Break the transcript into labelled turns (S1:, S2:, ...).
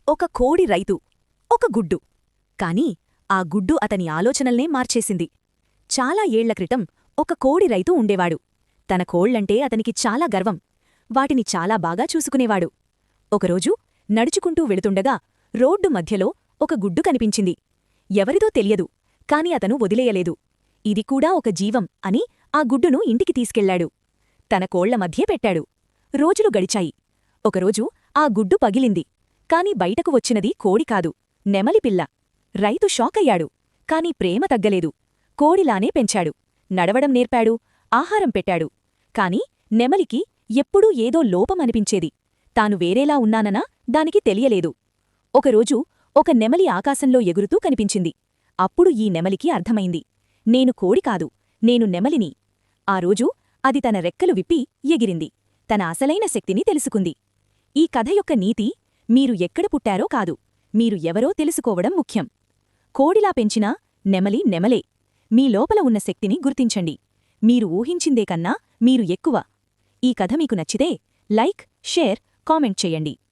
S1: ఒక కోడి రైతు ఒక గుడ్డు కాని ఆ గుడ్డు అతని ఆలోచనల్నే మార్చేసింది. చాలా ఏళ్ల క్రితం ఒక కోడి రైతు ఉండేవాడు. తన కోళ్లంటే అతనికి చాలా గర్వం. వాటిని చాలా బాగా చూసుకునేవాడు. ఒకరోజు నడుచుకుంటూ వెళుతుండగా రోడ్డు మధ్యలో ఒక గుడ్డు కనిపించింది. ఎవరిదో తెలియదు, కాని అతను వదిలేయలేదు. ఇది కూడా ఒక జీవం అని ఆ గుడ్డును ఇంటికి తీసుకెళ్లాడు. తన కోళ్ల మధ్యే పెట్టాడు. రోజులు గడిచాయి. ఒకరోజు ఆ గుడ్డు పగిలింది. కాని బయటకు వచ్చినది కోడి కాదు, నెమలిపిల్ల. రైతు షాకయ్యాడు. కాని ప్రేమ తగ్గలేదు. కోడిలానే పెంచాడు, నడవడం నేర్పాడు, ఆహారం పెట్టాడు. కాని నెమలికి ఎప్పుడూ ఏదో లోపమనిపించేది. తాను వేరేలా ఉన్నాననా దానికి తెలియలేదు. ఒకరోజు ఒక నెమలి ఆకాశంలో ఎగురుతూ కనిపించింది. అప్పుడు ఈ నెమలికి అర్థమైంది, నేను కోడి కాదు, నేను నెమలిని. ఆ రోజు అది తన రెక్కలు విప్పి ఎగిరింది. తన అసలైన శక్తిని తెలుసుకుంది. ఈ కథ యొక్క నీతి, మీరు ఎక్కడ పుట్టారో కాదు, మీరు ఎవరో తెలుసుకోవడం ముఖ్యం. కోడిలా పెంచినా నెమలి నెమలే. మీ లోపల ఉన్న శక్తిని గుర్తించండి. మీరు ఊహించిందే కన్నా మీరు ఎక్కువ. ఈ కథ మీకు నచ్చితే లైక్, షేర్, కామెంట్ చెయ్యండి.